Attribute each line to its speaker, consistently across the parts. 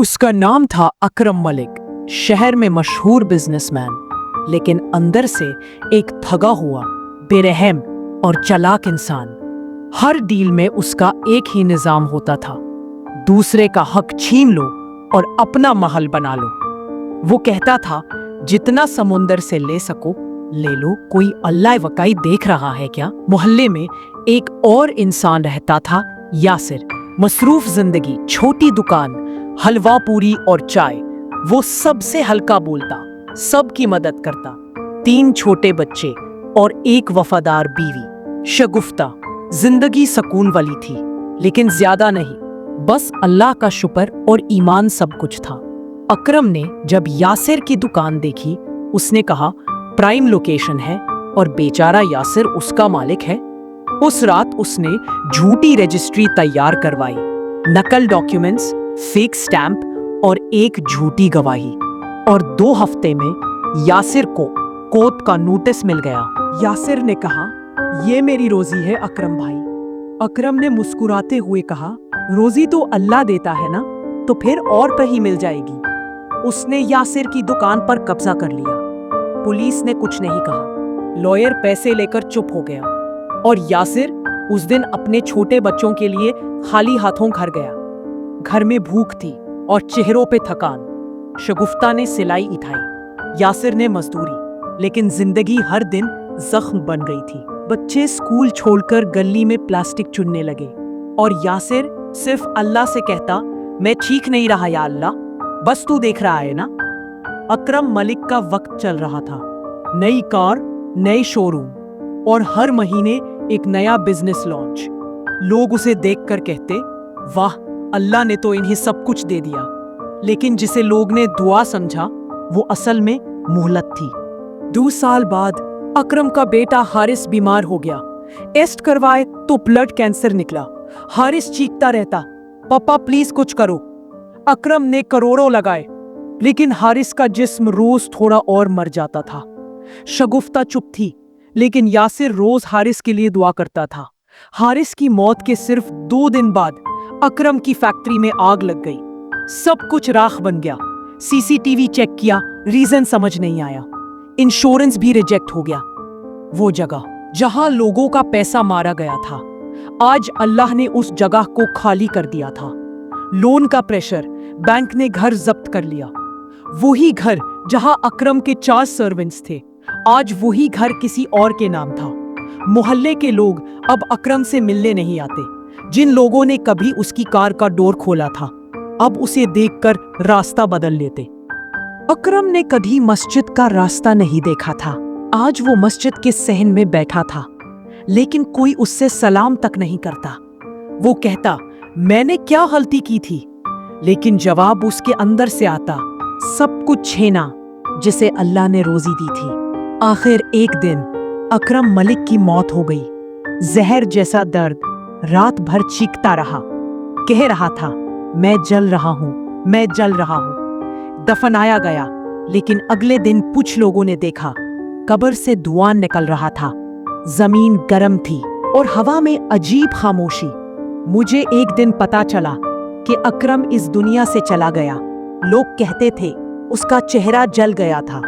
Speaker 1: उसका नाम था अकरम मलिक, शहर में मशहूर बिजनेसमैन, लेकिन अंदर से एक ठगा हुआ, बेरहम और चालाक इंसान। हर डील में उसका एक ही निजाम होता था, दूसरे का हक छीन लो और अपना महल बना लो। वो कहता था, जितना समुंदर से ले सको ले लो, कोई अल्लाह वकाई देख रहा है क्या। मोहल्ले में एक और इंसान रहता था, यासिर। मसरूफ जिंदगी, छोटी दुकान, हलवा पूरी और चाय। वो सबसे हल्का बोलता, सबकी मदद करता। 3 छोटे बच्चे और एक वफादार बीवी। शगुफ्ता जिंदगी सुकून वाली थी, लेकिन ज्यादा नहीं, बस अल्लाह का शुक्र और ईमान सब कुछ था। अकरम ने जब यासिर की दुकान देखी, उसने कहा, प्राइम लोकेशन है और बेचारा यासिर उसका मालिक है। उस रात उसने झूठी रजिस्ट्री तैयार करवाई, नकल डॉक्यूमेंट्स, फेक स्टैंप और एक झूठी गवाही। और 2 हफ्ते में यासिर को कोर्ट का नोटिस मिल गया। यासिर ने कहा, ये मेरी रोजी है अकरम भाई। अकरम ने मुस्कुराते हुए कहा, रोजी तो अल्लाह देता है ना, तो फिर और कहीं मिल जाएगी। उसने यासिर की दुकान पर कब्जा कर लिया। पुलिस ने कुछ नहीं कहा, लॉयर पैसे लेकर चुप हो गया और यासिर उस दिन अपने छोटे बच्चों के लिए खाली हाथों घर गया। घर में भूख थी और चेहरों पे थकान। शगुफ्ता ने सिलाई उठाई, यासिर ने मजदूरी, लेकिन जिंदगी हर दिन जख्म बन गई थी। बच्चे स्कूल छोड़कर गली में प्लास्टिक चुनने लगे और यासिर सिर्फ अल्लाह से कहता, मैं ठीक नहीं रहा या अल्लाह, बस तू देख रहा है ना। अकरम मलिक का वक्त चल रहा था, नई कार, नए शोरूम और हर महीने एक नया बिजनेस लॉन्च। लोग उसे देखकर कहते, वाह, अल्लाह ने तो इन्हें सब कुछ दे दिया। लेकिन जिसे लोग ने दुआ समझा, वो असल में मोहलत थी। 2 साल बाद अकरम का बेटा हारिस बीमार हो गया। टेस्ट करवाए तो ब्लड कैंसर निकला। हारिस चीखता रहता, पापा प्लीज कुछ करो। अकरम ने करोड़ों लगाए, लेकिन हारिस का जिस्म रोज थोड़ा और मर जाता था। शगुफ्ता चुप थी, लेकिन यासिर रोज हारिस के लिए दुआ करता था। हारिस की मौत के सिर्फ 2 दिन बाद अकरम की फैक्ट्री में आग लग गई। सब कुछ राख बन गया। सीसीटीवी चेक किया, रीजन समझ नहीं आया। इंश्योरेंस भी रिजेक्ट हो गया। वो जगह जहां लोगों का पैसा मारा गया था, आज अल्लाह ने उस जगह को खाली कर दिया था। लोन का प्रेशर, बैंक ने घर जब्त कर लिया। वही घर जहां अकरम के 4 सर्वेंट्स थे, आज वही घर किसी और के नाम था। मोहल्ले के लोग अब अकरम से मिलने नहीं आते। जिन लोगों ने कभी उसकी कार का डोर खोला था, अब उसे देखकर रास्ता बदल लेते। अकरम ने कभी मस्जिद का रास्ता नहीं देखा था। आज वो मस्जिद के सहन में बैठा था, लेकिन कोई उससे सलाम तक नहीं करता। वो कहता, मैंने क्या गलती की थी, लेकिन जवाब उसके अंदर से आता, सब कुछ छीना जिसे अल्लाह ने रोजी दी थी। आखिर एक दिन अकरम मलिक की मौत हो गई। जहर जैसा दर्द, रात भर चीखता रहा, कह रहा था, मैं जल रहा हूं, मैं जल रहा हूं। दफनाया गया, लेकिन अगले दिन कुछ लोगों ने देखा, कब्र से धुआं निकल रहा था। जमीन गर्म थी और हवा में अजीब खामोशी। मुझे एक दिन पता चला कि अकरम इस दुनिया से चला गया। लोग कहते थे, उसका चेहरा जल गया था,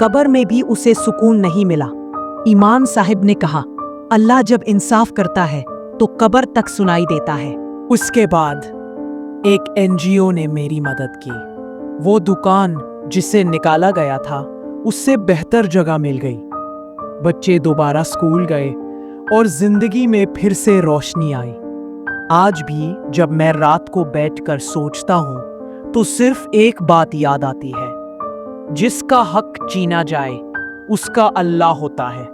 Speaker 1: कब्र में भी उसे सुकून नहीं मिला। इमाम साहिब ने कहा, अल्लाह जब इंसाफ करता है तो कब्र तक सुनाई देता है। उसके बाद एक एनजीओ ने मेरी मदद की। वो दुकान जिसे निकाला गया था, उससे बेहतर जगह मिल गई। बच्चे दोबारा स्कूल गए और जिंदगी में फिर से रोशनी आई। आज भी जब मैं रात को बैठकर सोचता हूं, तो सिर्फ एक बात याद आती है, जिसका हक छीना जाए उसका अल्लाह होता है,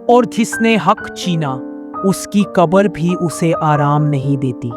Speaker 1: और जिसने हक छीना उसकी कब्र भी उसे आराम नहीं देती।